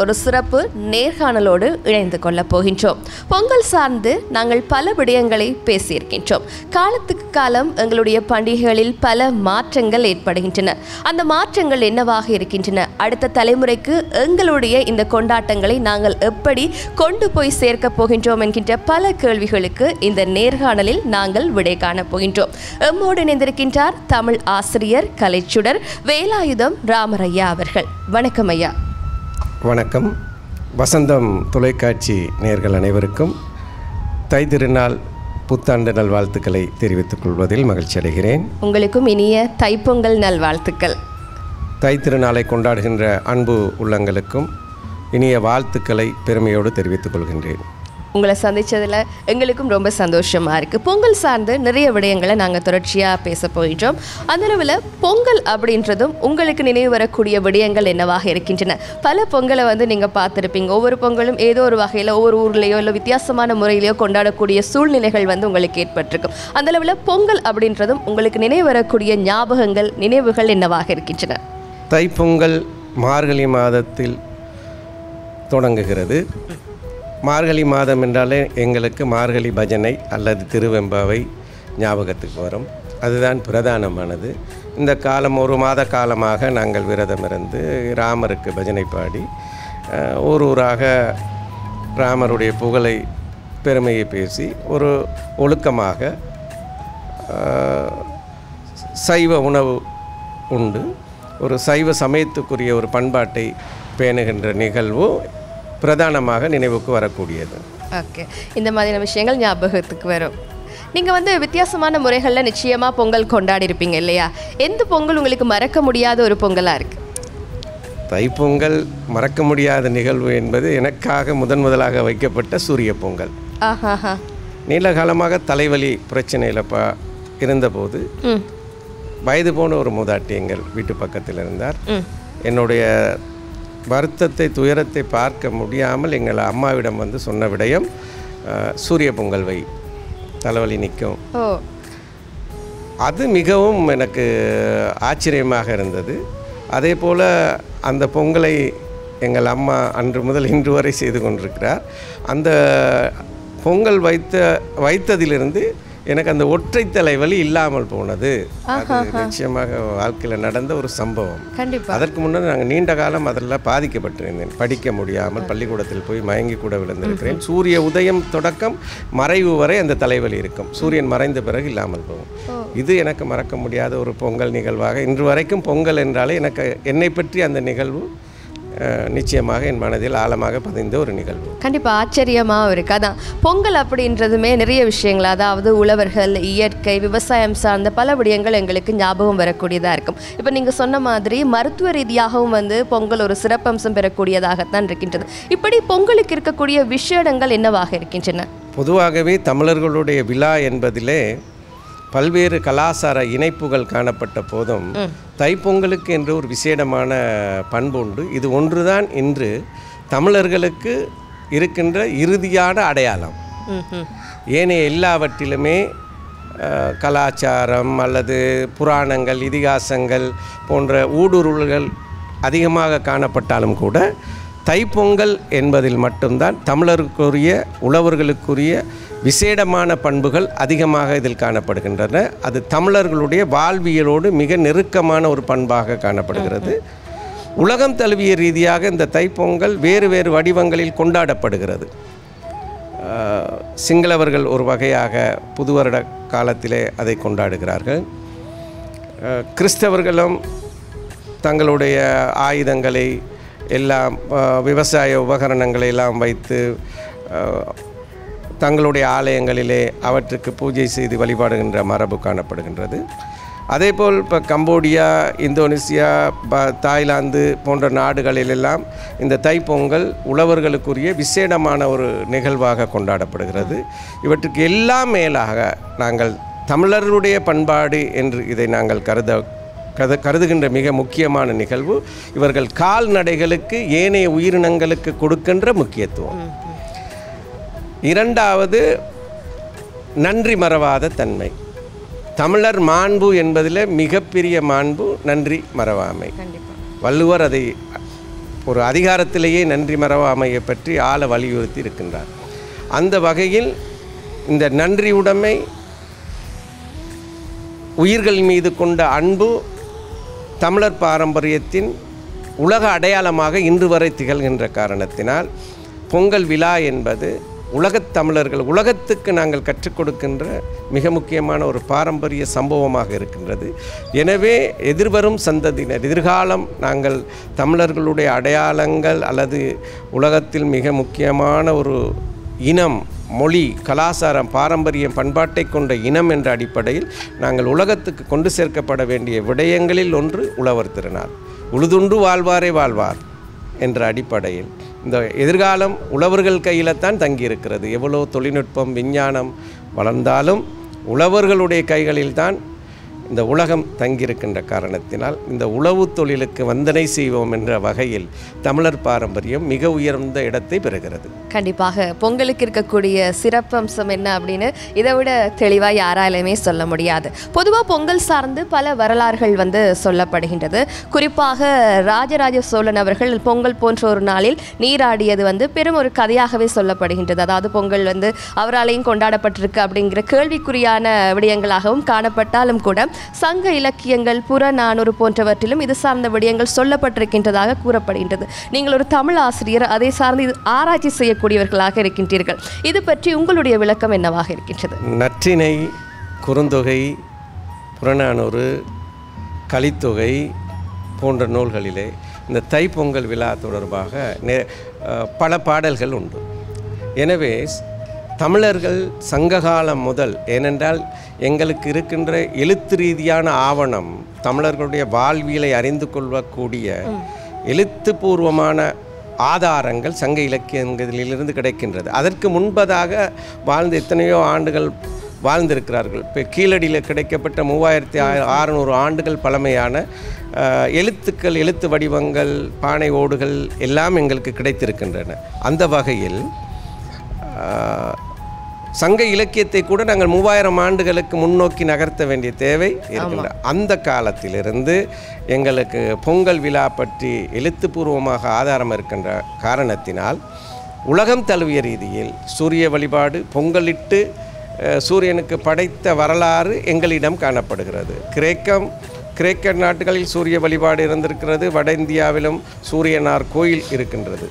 ஒரு சிறப்பு நேர்காணலோடு இணைந்து கொள்ளப் போகின்றோம். பொங்கல் சார்ந்து நாங்கள் பல விடயங்களை பேசியிருக்கின்றோம். காலத்துக்கு காலம் எங்களுடைய பண்டிகைகளில் பல மாற்றங்கள் ஏற்படுகின்றன. அந்த மாற்றங்கள் என்னவாக இருக்கின்றன? அடுத்த தலைமுறைக்கு எங்களுடைய இந்த கொண்டாட்டங்களை நாங்கள் எப்படி கொண்டு போய் சேர்க்கப் போகின்றோம் என்கின்ற பல கேள்விகளுக்கு இந்த நேர்காணலில் நாங்கள் விடை காணப் போகின்றோம். எம்மோடு இணைந்திருக்கின்றார் தமிழ் ஆசிரியர் கலைச்சுடர் வேலாயுதம் ராமரையா அவர்கள். வணக்கம் ஐயா. வணக்கம். வசந்தம் தொலைக்காட்சி நேயர்கள் அனைவருக்கும் தை திருநாள் புத்தாண்டு நல்வாழ்த்துக்களை தெரிவித்துக் கொள்வதில் மகிழ்ச்சி அடைகிறேன். உங்களுக்கும் இனிய தைப்பொங்கல் நல்வாழ்த்துக்கள். தை திருநாளை கொண்டாடுகின்ற அன்பு உள்ளங்களுக்கும் இனிய வாழ்த்துக்களை பெருமையோடு தெரிவித்துக் கொள்கின்றேன். உங்களை சந்தித்ததில் எங்களுக்கும் ரொம்ப சந்தோஷமாக இருக்குது. பொங்கல் சார்ந்து நிறைய விடயங்களை நாங்கள் தொடர்ச்சியாக பேச போயிட்டோம். அந்த அளவில் பொங்கல் அப்படின்றதும் உங்களுக்கு நினைவு வரக்கூடிய விடயங்கள் என்னவாக இருக்கின்றன? பல பொங்கலை நீங்கள் பார்த்துருப்பீங்க. ஒவ்வொரு பொங்கலும் ஏதோ ஒரு வகையில் ஒவ்வொரு ஊர்லேயோ இல்லை வித்தியாசமான முறையிலையோ கொண்டாடக்கூடிய சூழ்நிலைகள் உங்களுக்கு ஏற்பட்டிருக்கும். அந்த அளவில் பொங்கல் அப்படின்றதும் உங்களுக்கு நினைவு வரக்கூடிய ஞாபகங்கள், நினைவுகள் என்னவாக இருக்கின்றன? தைப்பொங்கல் மார்கழி மாதத்தில் தொடங்குகிறது. மார்கழி மாதம் என்றாலே எங்களுக்கு மார்கழி பஜனை அல்லது திருவெம்பாவை ஞாபகத்துக்கு வரும். அதுதான் பிரதானமானது. இந்த காலம் ஒரு மாத காலமாக நாங்கள் விரதம் இருந்து ராமருக்கு பஜனை பாடி ஊராக ராமருடைய புகழை பெருமையை பேசி ஒரு ஒழுக்கமாக சைவ உணவு உண்டு ஒரு சைவ சமயத்துக்குரிய ஒரு பண்பாட்டை பேணுகின்ற நிகழ்வு பிரதானமாக நினைவுக்கு வரக்கூடியது. ஓகே, இந்த மாதிரியான விஷயங்கள் ஞாபகத்துக்கு வரும். நீங்கள் வித்தியாசமான முறைகளில் நிச்சயமாக பொங்கல் கொண்டாடி இருப்பீங்க இல்லையா? எந்த பொங்கல் உங்களுக்கு மறக்க முடியாத ஒரு பொங்கலாக இருக்குது? தைப்பொங்கல் மறக்க முடியாத நிகழ்வு என்பது எனக்காக முதலாக வைக்கப்பட்ட சூரிய பொங்கல். நீண்ட காலமாக தலைவலி பிரச்சனையில் இருந்தபோது வயது போன ஒரு மூதாட்டி எங்கள் வீட்டு பக்கத்தில் இருந்தார். என்னுடைய வருத்தத்தை துயரத்தை பார்க்க முடியாமல் எங்கள் அம்மாவிடம் சொன்ன விடயம் சூரிய பொங்கல் வை, தலைவலி நிற்கும். அது மிகவும் எனக்கு ஆச்சரியமாக இருந்தது. அதே போல் அந்த பொங்கலை எங்கள் அம்மா அன்று முதல் இன்று வரை செய்து கொண்டிருக்கிறார். அந்த பொங்கல் வைத்ததிலிருந்து எனக்கு அந்த ஒற்றை தலைவலி இல்லாமல் போனது. அது நிச்சயமாக வாழ்க்கையில் நடந்த ஒரு சம்பவம். அதற்கு முன்னர் நாங்கள் நீண்ட காலம் அதில் பாதிக்கப்பட்டிருந்தேன். படிக்க முடியாமல் பள்ளிக்கூடத்தில் போய் மயங்கி கூட விழுந்திருக்கிறேன். சூரிய உதயம் தொடக்கம் மறைவு வரை அந்த தலைவலி இருக்கும். சூரியன் மறைந்த பிறகு இல்லாமல் போகும். இது எனக்கு மறக்க முடியாத ஒரு பொங்கல் நிகழ்வாக இன்று வரைக்கும் பொங்கல் என்றாலே என்னை பற்றி அந்த நிகழ்வு நிச்சயமாக என் மனதில் ஆழமாக பதிந்த ஒரு நிகழ்வு. கண்டிப்பாக ஆச்சரியமாக இருக்குது. அதான் பொங்கல் அப்படின்றதுமே நிறைய விஷயங்கள், அதாவது உழவர்கள், இயற்கை, விவசாயம் சார்ந்த பல விடயங்கள் எங்களுக்கு ஞாபகம் வரக்கூடியதாக இருக்கும். இப்போ நீங்கள் சொன்ன மாதிரி மருத்துவ ரீதியாகவும் பொங்கல் ஒரு சிறப்பம்சம் பெறக்கூடியதாகத்தான் இருக்கின்றது. இப்படி பொங்கலுக்கு இருக்கக்கூடிய விஷயங்கள் என்னவாக இருக்கின்றன? பொதுவாகவே தமிழர்களுடைய விழா என்பதிலே பல்வேறு கலாச்சார இணைப்புகள் காணப்பட்ட போதும் தைப்பொங்கலுக்கு என்று ஒரு விசேடமான பண்பு உண்டு. இது ஒன்றுதான் இன்று தமிழர்களுக்கு இருக்கின்ற இறுதியான அடையாளம். ஏனைய எல்லாவற்றிலுமே கலாச்சாரம் அல்லது புராணங்கள், இதிகாசங்கள் போன்ற ஊடுருவல்கள் அதிகமாக காணப்பட்டாலும் கூட தைப்பொங்கல் என்பதில் மட்டும்தான் தமிழருக்குரிய உழவர்களுக்குரிய விசேடமான பண்புகள் அதிகமாக இதில் காணப்படுகின்றன. அது தமிழர்களுடைய வாழ்வியலோடு மிக நெருக்கமான ஒரு பண்பாக காணப்படுகிறது. உலகம் தழுவிய ரீதியாக இந்த தைப்பொங்கல் வேறு வேறு வடிவங்களில் கொண்டாடப்படுகிறது. சிங்களவர்கள் ஒரு வகையாக புது வருட காலத்திலே அதை கொண்டாடுகிறார்கள். கிறிஸ்தவர்களும் தங்களுடைய ஆயுதங்களை எல்லாம் விவசாய உபகரணங்களை எல்லாம் வைத்து தங்களுடைய ஆலயங்களிலே அவற்றுக்கு பூஜை செய்து வழிபாடுகின்ற மரபு காணப்படுகின்றது. அதேபோல் இப்போ கம்போடியா, இந்தோனேசியா, தாய்லாந்து போன்ற நாடுகளிலெல்லாம் இந்த தைப்பொங்கல் உழவர்களுக்குரிய விசேடமான ஒரு நிகழ்வாக கொண்டாடப்படுகிறது. இவற்றுக்கு எல்லாம் மேலாக நாங்கள் தமிழர்களுடைய பண்பாடு என்று இதை நாங்கள் கருதுகின்ற மிக முக்கியமான நிகழ்வு இவர்கள் கால்நடைகளுக்கு ஏனைய உயிரினங்களுக்கு கொடுக்கின்ற முக்கியத்துவம். இரண்டாவது, நன்றி மறவாத தன்மை. தமிழர் மாண்பு என்பதில் மிகப்பெரிய மாண்பு நன்றி மறவாமை. வள்ளுவர் அதை ஒரு அதிகாரத்திலேயே நன்றி மறவாமையை பற்றி ஆழ வலியுறுத்தி இருக்கின்றார். அந்த வகையில் இந்த நன்றியுடைமை, உயிர்கள் மீது கொண்ட அன்பு தமிழர் பாரம்பரியத்தின் உலக அடையாளமாக இன்று வரை திகழ்கின்ற காரணத்தினால் பொங்கல் விழா என்பது உலகத் தமிழர்கள், உலகத்துக்கு நாங்கள் கற்றுக் கொடுக்கின்ற மிக முக்கியமான ஒரு பாரம்பரிய சம்பவமாக இருக்கின்றது. எனவே எதிர்வரும் சந்ததியினர், எதிர்காலம் நாங்கள் தமிழர்களுடைய அடையாளங்கள் அல்லது உலகத்தில் மிக முக்கியமான ஒரு இனம், மொழி, கலாச்சாரம், பாரம்பரியம், பண்பாட்டை கொண்ட இனம் என்ற அடிப்படையில் நாங்கள் உலகத்துக்கு கொண்டு சேர்க்கப்பட வேண்டிய விடயங்களில் ஒன்று உழவர் திருநாள். உழுதுண்டு வாழ்வாரே வாழ்வார் என்ற அடிப்படையில் இந்த எதிர்காலம் உழவர்கள் கையில் தான் தங்கியிருக்கிறது. எவ்வளோ தொழில்நுட்பம், விஞ்ஞானம் வளர்ந்தாலும் உழவர்களுடைய கைகளில் தான் இந்த உலகம் தங்கியிருக்கின்ற காரணத்தினால் இந்த உழவு தொழிலுக்கு வந்தனை செய்வோம் என்ற வகையில் தமிழர் பாரம்பரியம் மிக உயர்ந்த இடத்தை பெறுகிறது. கண்டிப்பாக பொங்கலுக்கு இருக்கக்கூடிய சிறப்பம்சம் என்ன அப்படின்னு இதை விட தெளிவாக யாராலுமே சொல்ல முடியாது. பொதுவாக பொங்கல் சார்ந்து பல வரலாறுகள் சொல்லப்படுகின்றது. குறிப்பாக ராஜராஜ சோழன் அவர்கள் பொங்கல் போன்ற ஒரு நாளில் நீராடியது பெரும் ஒரு கதையாகவே சொல்லப்படுகின்றது. அதாவது பொங்கல் அவராலையும் கொண்டாடப்பட்டிருக்கு அப்படிங்கிற கேள்விக்குறியான விடயங்களாகவும் காணப்பட்டாலும் கூட சங்க இலக்கியங்கள், புறநானூறு போன்றவற்றிலும் இது சார்ந்த விடயங்கள் சொல்லப்பட்டிருக்கின்றதாக கூறப்படுகின்றது. நீங்கள் ஒரு தமிழ் ஆசிரியர், அதை சார்ந்து இது ஆராய்ச்சி செய்யக்கூடியவர்களாக இருக்கின்றீர்கள். இது பற்றி உங்களுடைய விளக்கம் என்னவாக இருக்கின்றது? நற்றிணை, குறுந்தொகை, புறநானூறு, கலித்தொகை போன்ற நூல்களிலே இந்த தைப்பொங்கல் விழா தொடர்பாக பல பாடல்கள் உண்டு. எனவே தமிழர்கள் சங்ககாலம் முதல், ஏனென்றால் எங்களுக்கு இருக்கின்ற எழுத்து ரீதியான ஆவணம் தமிழர்களுடைய வாழ்வியலை அறிந்து கொள்ளக்கூடிய எழுத்துப்பூர்வமான ஆதாரங்கள் சங்க இலக்கியங்களிலிருந்து கிடைக்கின்றது. அதற்கு முன்பதாக வாழ்ந்த எத்தனையோ ஆண்டுகள் வாழ்ந்திருக்கிறார்கள். இப்போ கீழடியில் கிடைக்கப்பட்ட 3600 ஆண்டுகள் பழமையான எழுத்துக்கள், எழுத்து வடிவங்கள், பானை ஓடுகள் எல்லாம் எங்களுக்கு கிடைத்திருக்கின்றன. அந்த வகையில் சங்க இலக்கியத்தை கூட நாங்கள் 3000 ஆண்டுகளுக்கு முன்னோக்கி நகர்த்த வேண்டிய தேவை இருக்கின்ற. அந்த காலத்திலிருந்து எங்களுக்கு பொங்கல் விழா பற்றி எழுத்துப்பூர்வமாக ஆதாரம் இருக்கின்ற காரணத்தினால் உலகம் தழுவிய ரீதியில் சூரிய வழிபாடு, பொங்கலிட்டு சூரியனுக்கு படைத்த வரலாறு எங்களிடம் காணப்படுகிறது. கிரேக்க நாடுகளில் சூரிய வழிபாடு இருந்திருக்கிறது. வட இந்தியாவிலும் சூரியனார் கோயில் இருக்கின்றது.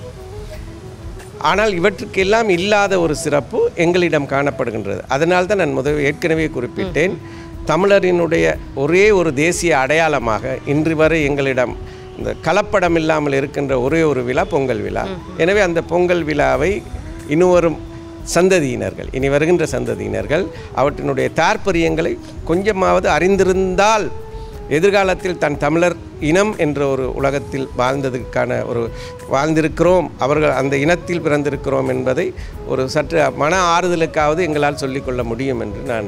ஆனால் இவற்றுக்கெல்லாம் இல்லாத ஒரு சிறப்பு எங்களிடம் காணப்படுகின்றது. அதனால் தான் நான் ஏற்கனவே குறிப்பிட்டேன், தமிழரினுடைய ஒரே ஒரு தேசிய அடையாளமாக இன்று வரை எங்களிடம் இந்த கலப்படம் இல்லாமல் இருக்கின்ற ஒரே ஒரு விழா பொங்கல் விழா. எனவே அந்த பொங்கல் விழாவை இனிவரும் சந்ததியினர்கள், இனி வருகின்ற சந்ததியினர்கள் அவற்றினுடைய தாற்பயங்களை கொஞ்சமாவது அறிந்திருந்தால் எதிர்காலத்தில் தன் தமிழர் இனம் என்ற ஒரு உலகத்தில் வாழ்ந்திருக்கிறோம், அவர்கள் அந்த இனத்தில் பிறந்திருக்கிறோம் என்பதை ஒரு சற்று மன ஆறுதலுக்காவது எங்களால் சொல்லிக்கொள்ள முடியும் என்று நான்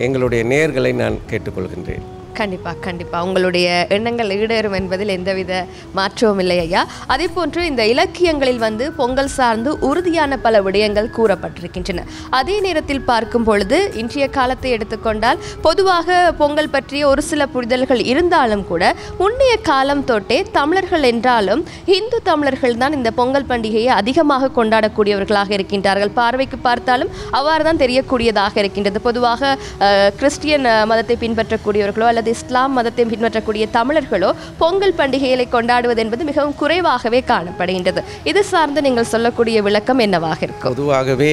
எங்களுடைய நேயர்களை நான் கேட்டுக்கொள்கின்றேன். கண்டிப்பாக உங்களுடைய எண்ணங்கள் ஈடேறும் என்பதில் எந்தவித மாற்றமும் இல்லை ஐயா. அதே போன்று இந்த இலக்கியங்களில் பொங்கல் சார்ந்து உறுதியான பல விடயங்கள் கூறப்பட்டிருக்கின்றன. அதே நேரத்தில் பார்க்கும் பொழுது இன்றைய காலத்தை எடுத்துக்கொண்டால் பொதுவாக பொங்கல் பற்றிய ஒரு சில புரிதல்கள் இருந்தாலும் கூட முன்னைய காலம் தொட்டே தமிழர்கள் என்றாலும் இந்து தமிழர்கள் தான் இந்த பொங்கல் பண்டிகையை அதிகமாக கொண்டாடக்கூடியவர்களாக இருக்கின்றார்கள். பார்வைக்கு பார்த்தாலும் அவ்வாறு தான் தெரியக்கூடியதாக இருக்கின்றது. பொதுவாக கிறிஸ்டியன் மதத்தை பின்பற்றக்கூடியவர்களோ அல்லது இஸ்லாம் மதத்தை பின்பற்றக்கூடிய தமிழர்களோ பொங்கல் பண்டிகைகளை கொண்டாடுவது என்பது மிகவும் குறைவாகவே காணப்படுகின்றது. இது சார்ந்து நீங்கள் சொல்லக்கூடிய விளக்கம் என்னவாக இருக்கும்? பொதுவாகவே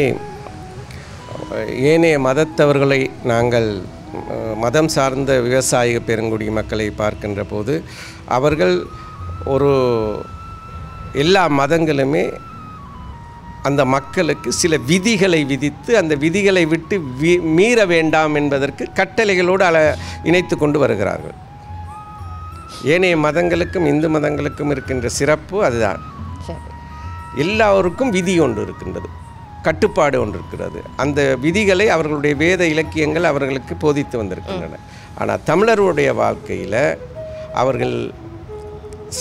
ஏனைய மதத்தவர்களை நாங்கள் மதம் சார்ந்த விவசாய பெருங்குடி மக்களை பார்க்கின்ற போது அவர்கள் எல்லா மதங்களுமே அந்த மக்களுக்கு சில விதிகளை விதித்து அந்த விதிகளை விட்டு மீற வேண்டாம் என்பதற்கு கட்டளைகளோடு இணைத்து கொண்டு வருகிறார்கள். ஏனைய மதங்களுக்கும் இந்து மதங்களுக்கும் இருக்கின்ற சிறப்பு அதுதான். எல்லாருக்கும் விதி ஒன்று இருக்கின்றது, கட்டுப்பாடு ஒன்று இருக்கிறது. அந்த விதிகளை அவர்களுடைய வேத இலக்கியங்கள் அவர்களுக்கு போதித்து வந்திருக்கின்றன. ஆனால் தமிழருடைய வாழ்க்கையில் அவர்கள்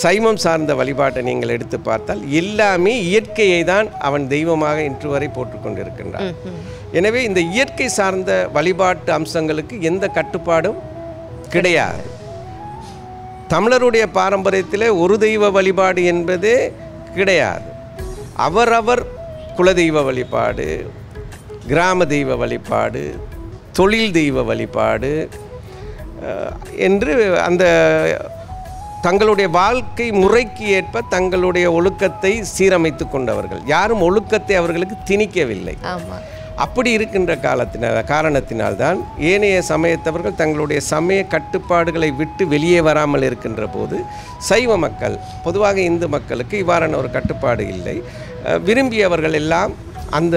சைவம் சார்ந்த வழிபாட்டை நீங்கள் எடுத்து பார்த்தால் எல்லாமே இயற்கையை தான் அவன் தெய்வமாக இன்று வரை போட்டுக்கொண்டிருக்கின்றான். எனவே இந்த இயற்கை சார்ந்த வழிபாட்டு அம்சங்களுக்கு எந்த கட்டுப்பாடும் கிடையாது. தமிழருடைய பாரம்பரியத்தில் ஒரு தெய்வ வழிபாடு என்பதே கிடையாது. அவரவர் குலதெய்வ வழிபாடு, கிராம தெய்வ வழிபாடு, தொழில் தெய்வ வழிபாடு என்று அந்த தங்களுடைய வாழ்க்கை முறைக்கு ஏற்ப தங்களுடைய ஒழுக்கத்தை சீரமைத்து கொண்டவர்கள். யாரும் ஒழுக்கத்தை அவர்களுக்கு திணிக்கவில்லை. அப்படி இருக்கின்ற காரணத்தினால்தான் ஏனைய சமயத்தவர்கள் தங்களுடைய சமய கட்டுப்பாடுகளை விட்டு வெளியே வராமல் இருக்கின்ற போது சைவ மக்கள், பொதுவாக இந்து மக்களுக்கு இவ்வாறான ஒரு கட்டுப்பாடு இல்லை. விரும்பியவர்கள் எல்லாம் அந்த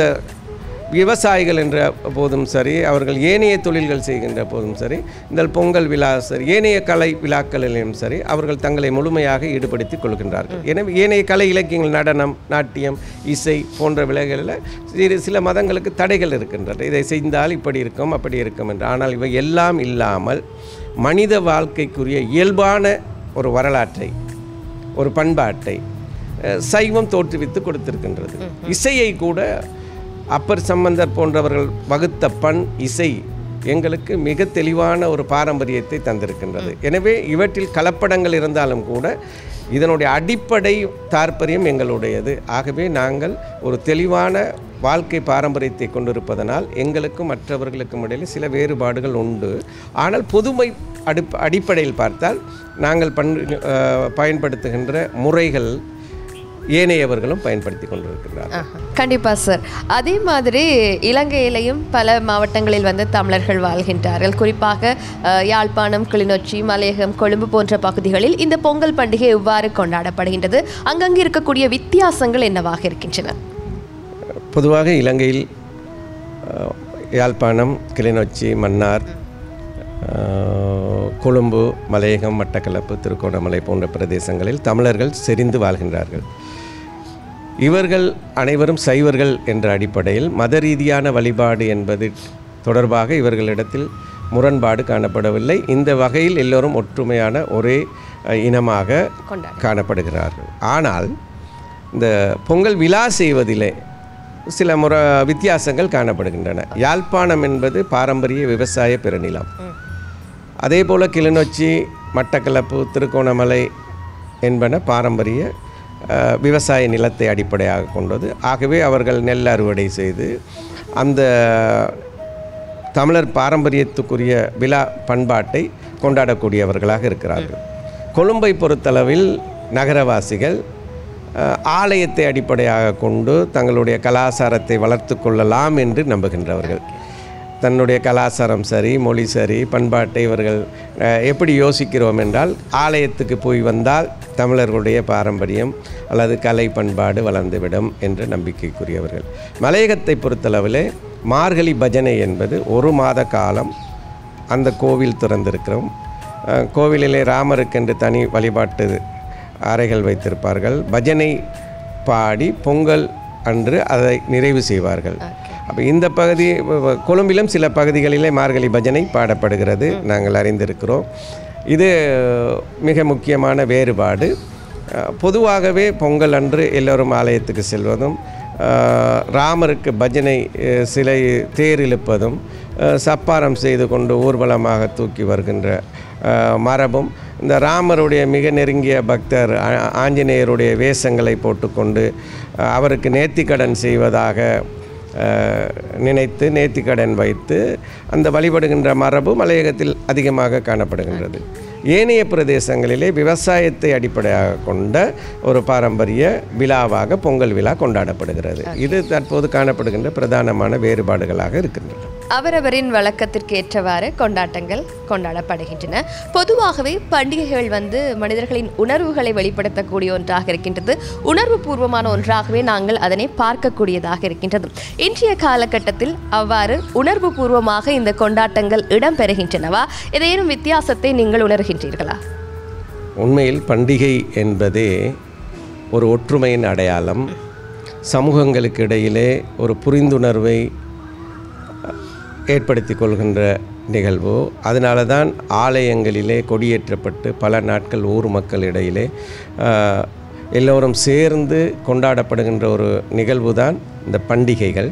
விவசாயிகள் என்ற போதும் சரி, அவர்கள் ஏனைய தொழில்கள் செய்கின்ற போதும் சரி, இந்த பொங்கல் விழா சரி, ஏனைய கலை விழாக்களிலும் சரி, அவர்கள் தங்களை முழுமையாக ஈடுபடுத்திக் கொள்கின்றார்கள். எனவே ஏனைய கலை இலக்கியங்கள், நடனம், நாட்டியம், இசை போன்ற விலைகளில் சில மதங்களுக்கு தடைகள் இருக்கின்றன. இதை செய்தால் இப்படி இருக்கும், அப்படி இருக்கும் என்று. ஆனால் இவை எல்லாம் இல்லாமல் மனித வாழ்க்கைக்குரிய இயல்பான ஒரு வரலாற்றை, ஒரு பண்பாட்டை சைவம் தோற்றுவித்து கொடுத்திருக்கின்றது. இசையை கூட அப்பர் சம்பந்தர் போன்றவர்கள் வகுத்த பண் இசை எங்களுக்கு மிக தெளிவான ஒரு பாரம்பரியத்தை தந்திருக்கின்றது. எனவே இவற்றில் கலப்படங்கள் இருந்தாலும் கூட இதனுடைய அடிப்படை தாற்பயம் எங்களுடையது. ஆகவே நாங்கள் ஒரு தெளிவான வாழ்க்கை பாரம்பரியத்தை கொண்டிருப்பதனால் எங்களுக்கும் மற்றவர்களுக்கும் இடையில் சில வேறுபாடுகள் உண்டு. ஆனால் பொதுமை அடிப்படையில் பார்த்தால் நாங்கள் பயன்படுத்துகின்ற முறைகள் ஏனையவர்களும் பயன்படுத்தி கொண்டிருக்கிறார்கள். கண்டிப்பாக சார். அதே மாதிரி இலங்கையிலையும் பல மாவட்டங்களில் வந்து தமிழர்கள் வாழ்கின்றார்கள். குறிப்பாக யாழ்ப்பாணம், கிளிநொச்சி, மலையகம், கொழும்பு போன்ற பகுதிகளில் இந்த பொங்கல் பண்டிகை எவ்வாறு கொண்டாடப்படுகின்றது? அங்கங்கே இருக்கக்கூடிய வித்தியாசங்கள் என்னவாக இருக்கின்றன? பொதுவாக இலங்கையில் யாழ்ப்பாணம், கிளிநொச்சி, மன்னார், கொழும்பு, மலையகம், மட்டக்களப்பு, திருகோணமலை போன்ற பிரதேசங்களில் தமிழர்கள் செறிந்து வாழ்கின்றார்கள். இவர்கள் அனைவரும் சைவர்கள் என்ற அடிப்படையில் மத ரீதியான வழிபாடு என்பது தொடர்பாக இவர்களிடத்தில் முரண்பாடு காணப்படவில்லை. இந்த வகையில் எல்லோரும் ஒற்றுமையான ஒரே இனமாக காணப்படுகிறார்கள். ஆனால் இந்த பொங்கல் விழா செய்வதிலே சில வித்தியாசங்கள் காணப்படுகின்றன. யாழ்ப்பாணம் என்பது பாரம்பரிய விவசாய பெருநிலம். அதே போல் கிளிநொச்சி, மட்டக்களப்பு, திருகோணமலை என்பன பாரம்பரிய விவசாய நிலத்தை அடிப்படையாக கொண்டது. ஆகவே அவர்கள் நெல் அறுவடை செய்து அந்த தமிழர் பாரம்பரியத்துக்குரிய விழா பண்பாட்டை கொண்டாடக்கூடியவர்களாக இருக்கிறார்கள். கொழும்பை பொறுத்தளவில் நகரவாசிகள் ஆலயத்தை அடிப்படையாக கொண்டு தங்களுடைய கலாச்சாரத்தை வளர்த்து கொள்ளலாம் என்று நம்புகின்றவர்கள். தன்னுடைய கலாச்சாரம் சரி, மொழி சரி, பண்பாட்டை இவர்கள் எப்படி யோசிக்கிறோம் என்றால், ஆலயத்துக்கு போய் வந்தால் தமிழர்களுடைய பாரம்பரியம் அல்லது கலை பண்பாடு வளர்ந்துவிடும் என்ற நம்பிக்கைக்குரியவர்கள். மலையகத்தை பொறுத்தளவிலே மார்கழி பஜனை என்பது ஒரு மாத காலம் அந்த கோவில் திறந்திருக்கிறோம். கோவிலிலே ராமருக்கென்று தனி வழிபாட்டு அறைகள் வைத்திருப்பார்கள். பஜனை பாடி பொங்கல் அன்று அதை நிறைவு செய்வார்கள். அப்போ இந்த பகுதி கொழும்பிலும் சில பகுதிகளிலே மார்கழி பஜனை பாடப்படுகிறது, நாங்கள் அறிந்திருக்கிறோம். இது மிக முக்கியமான வேறுபாடு. பொதுவாகவே பொங்கல் அன்று எல்லோரும் ஆலயத்துக்கு செல்வதும், ராமருக்கு பஜனை சிலை தேர் இழுப்பதும், சப்பாரம் செய்து கொண்டு ஊர்வலமாக தூக்கி வருகின்ற மரபும், இந்த ராமருடைய மிக நெருங்கிய பக்தர் ஆஞ்சநேயருடைய வேஷங்களை போட்டுக்கொண்டு அவருக்கு நேர்த்திக்கடன் செய்வதாக நினைத்து நேர்த்திக்கடன் வைத்து அந்த வழிபடுகின்ற மரபு மலையகத்தில் அதிகமாக காணப்படுகின்றது. ஏனைய பிரதேசங்களிலே விவசாயத்தை அடிப்படையாக கொண்ட ஒரு பாரம்பரிய விழாவாக பொங்கல் விழா கொண்டாடப்படுகிறது. இது தற்போது காணப்படுகின்ற பிரதானமான வேறுபாடுகளாக இருக்கின்றன. அவரவரின் வழக்கத்திற்கு ஏற்றவாறு கொண்டாட்டங்கள் கொண்டாடப்படுகின்றன. பொதுவாகவே பண்டிகைகள் மனிதர்களின் உணர்வுகளை வெளிப்படுத்தக்கூடிய ஒன்றாக இருக்கின்றது. உணர்வு பூர்வமான ஒன்றாகவே நாங்கள் அதனை பார்க்கக்கூடியதாக இருக்கின்றது. இன்றைய காலகட்டத்தில் அவ்வாறு உணர்வு பூர்வமாக இந்த கொண்டாட்டங்கள் இடம்பெறுகின்றனவா? ஏதேனும் வித்தியாசத்தை நீங்கள் உணர்கின்றீர்களா? உண்மையில் பண்டிகை என்பதே ஒரு ஒற்றுமையின் அடையாளம். சமூகங்களுக்கு இடையிலே ஒரு புரிந்துணர்வை ஏற்படுத்தி கொள்கின்ற நிகழ்வு. அதனால தான் ஆலயங்களிலே கொடியேற்றப்பட்டு பல நாட்கள் ஊர் மக்கள் இடையிலே எல்லோரும் சேர்ந்து கொண்டாடப்படுகின்ற ஒரு நிகழ்வு தான் இந்த பண்டிகைகள்.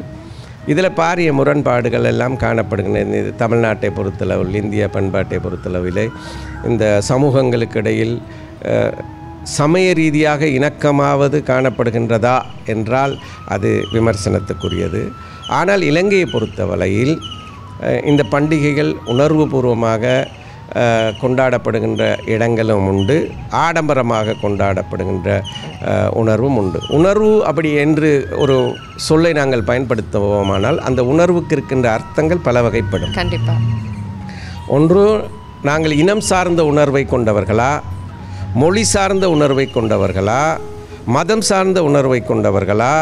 இதில் பாரிய முரண்பாடுகள் எல்லாம் காணப்படுகின்றன. தமிழ்நாட்டை பொறுத்தளவில், இந்திய பண்பாட்டை பொறுத்தளவிலே இந்த சமூகங்களுக்கு இடையில் சமய ரீதியாக இணக்கமாவது காணப்படுகின்றதா என்றால் அது விமர்சனத்துக்குரியது. ஆனால் இலங்கையை பொறுத்தவரையில் இந்த பண்டிகைகள் உணர்வுபூர்வமாக கொண்டாடப்படுகின்ற இடங்களும் உண்டு, ஆடம்பரமாக கொண்டாடப்படுகின்ற உணர்வும் உண்டு. உணர்வு அப்படி என்று ஒரு சொல்லை நாங்கள் பயன்படுத்துவோமானால் அந்த உணர்வுக்கு இருக்கின்ற அர்த்தங்கள் பல வகைப்படும். கண்டிப்பாக. ஒன்று, நாங்கள் இனம் சார்ந்த உணர்வை கொண்டவர்களா, மொழி சார்ந்த உணர்வை கொண்டவர்களா, மதம் சார்ந்த உணர்வை கொண்டவர்களா,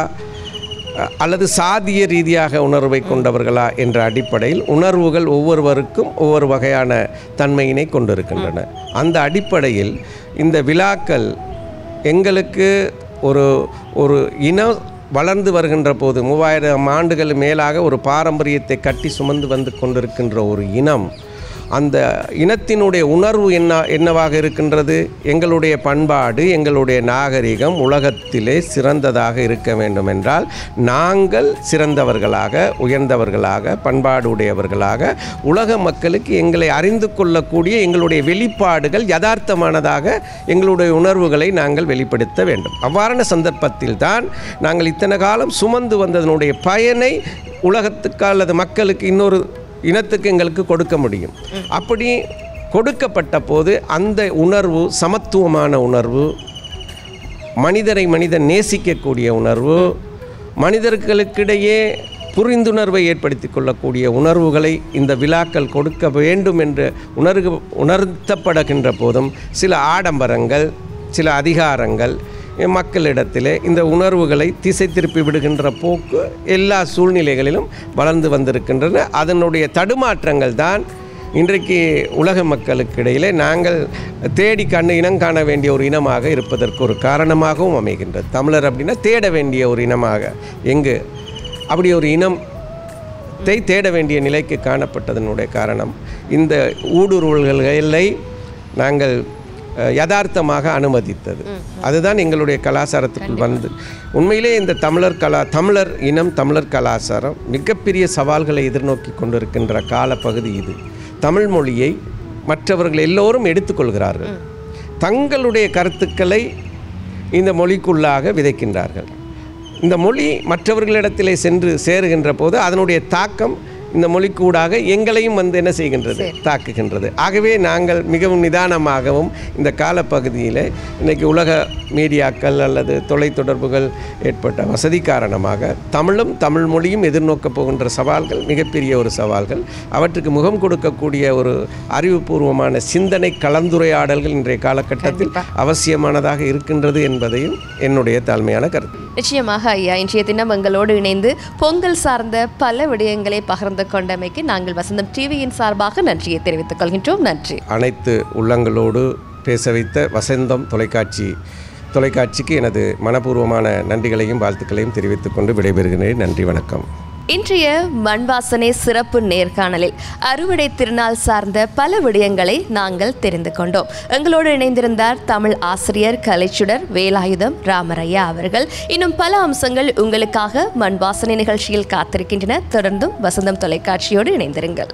அல்லது சாதிய ரீதியாக உணர்வை கொண்டவர்களா என்ற அடிப்படையில் உணர்வுகள் ஒவ்வொருவருக்கும் ஒவ்வொரு வகையான தன்மையினை கொண்டிருக்கின்றன. அந்த அடிப்படையில் இந்த விழாக்கள் எங்களுக்கு ஒரு இனம் வளர்ந்து வருகின்ற போது 3000 ஆண்டுகள் மேலாக ஒரு பாரம்பரியத்தை கட்டி சுமந்து வந்து கொண்டிருக்கின்ற ஒரு இனம், அந்த இனத்தினுடைய உணர்வு என்னவாக இருக்கின்றது? எங்களுடைய பண்பாடு, எங்களுடைய நாகரிகம் உலகத்திலே சிறந்ததாக இருக்க வேண்டும் என்றால் நாங்கள் சிறந்தவர்களாக, உயர்ந்தவர்களாக, பண்பாடு உடையவர்களாக, உலக மக்களுக்கு எங்களை அறிந்து கொள்ளக்கூடிய எங்களுடைய வெளிப்பாடுகள் யதார்த்தமானதாக எங்களுடைய உணர்வுகளை நாங்கள் வெளிப்படுத்த வேண்டும். அவ்வாறான சந்தர்ப்பத்தில் தான் நாங்கள் இத்தனை காலம் சுமந்து வந்ததனுடைய பயனை உலகத்துக்கு அல்லது மக்களுக்கு, இன்னொரு இனத்துக்கு எங்களுக்கு கொடுக்க முடியும். அப்படி கொடுக்கப்பட்ட போது அந்த உணர்வு சமத்துவமான உணர்வு, மனிதரை மனிதன் நேசிக்கக்கூடிய உணர்வு, மனிதர்களுக்கிடையே புரிந்துணர்வை ஏற்படுத்தி கொள்ளக்கூடிய உணர்வுகளை இந்த விழாக்கள் கொடுக்க வேண்டும் என்று உணர்த்தப்படுகின்ற போதும் சில ஆடம்பரங்கள், சில அதிகாரங்கள் மக்களிடத்திலே இந்த உணர்வுகளை திசை திருப்பி விடுகின்ற போக்கு எல்லா சூழ்நிலைகளிலும் வளர்ந்து வந்திருக்கின்றன. அதனுடைய தடுமாற்றங்கள் தான் இன்றைக்கு உலக மக்களுக்கு இடையிலே நாங்கள் தேடி இனம் காண வேண்டிய ஒரு இனமாக இருப்பதற்கு ஒரு காரணமாகவும் அமைகின்றது. தமிழர் அப்படின்னா தேட வேண்டிய ஒரு இனமாக, எங்கு அப்படி ஒரு இனத்தை தேட வேண்டிய நிலைக்கு காணப்பட்டதனுடைய காரணம் இந்த ஊடுருவல்களை நாங்கள் யதார்த்தமாக அனுமதித்தது. அதுதான் எங்களுடைய கலாச்சாரத்துக்குள் வந்து உண்மையிலே இந்த தமிழர் இனம், தமிழர் கலாச்சாரம் மிகப்பெரிய சவால்களை எதிர்நோக்கி கொண்டிருக்கின்ற காலப்பகுதி இது. தமிழ் மொழியை மற்றவர்கள் எல்லோரும் எடுத்துக்கொள்கிறார்கள், தங்களுடைய கருத்துக்களை இந்த மொழிக்குள்ளாக விதைக்கின்றார்கள். இந்த மொழி மற்றவர்களிடத்திலே சென்று சேருகின்ற போது அதனுடைய தாக்கம் இந்த மொழிக்கூடாக எங்களையும் என்ன செய்கின்றது, தாக்குகின்றது. ஆகவே நாங்கள் மிகவும் நிதானமாகவும் இந்த காலப்பகுதியில் இன்றைக்கி உலக மீடியாக்கள் அல்லது தொலைத்தொடர்புகள் ஏற்பட்ட வசதி காரணமாக தமிழும் தமிழ் மொழியும் எதிர்நோக்கப் போகின்ற சவால்கள் மிகப்பெரிய ஒரு சவால்கள். அவற்றுக்கு முகம் கொடுக்கக்கூடிய ஒரு அறிவுபூர்வமான சிந்தனை கலந்துரையாடல்கள் இன்றைய காலகட்டத்தில் அவசியமானதாக இருக்கின்றது என்பதையும் என்னுடைய தாழ்மையான கருத்து. நிச்சயமாக ஐயா, இன்றைய தினம் எங்களோடு இணைந்து பொங்கல் சார்ந்த பல விடயங்களை பகிர்ந்து கொண்டமைக்கு நாங்கள் வசந்தம் டிவியின் சார்பாக நன்றியை தெரிவித்துக் கொள்கின்றோம். நன்றி. அனைத்து உள்ளங்களோடு பேச வைத்த வசந்தம் தொலைக்காட்சிக்கு எனது மனப்பூர்வமான நன்றிகளையும் வாழ்த்துக்களையும் தெரிவித்துக் கொண்டு விடைபெறுகிறேன். நன்றி, வணக்கம். இன்றைய மண்வாசனை சிறப்பு நேர்காணலில் அறுவடை திருநாள் சார்ந்த பல விடயங்களை நாங்கள் தெரிந்து கொண்டோம். எங்களோடு இணைந்திருந்தார் தமிழ் ஆசிரியர், கலைச்சுடர் வேலாயுதம் ராமரையா அவர்கள். இன்னும் பல அம்சங்கள் உங்களுக்காக மண்வாசனை நிகழ்ச்சியில் காத்திருக்கின்றன. தொடர்ந்தும் வசந்தம் தொலைக்காட்சியோடு இணைந்திருங்கள்.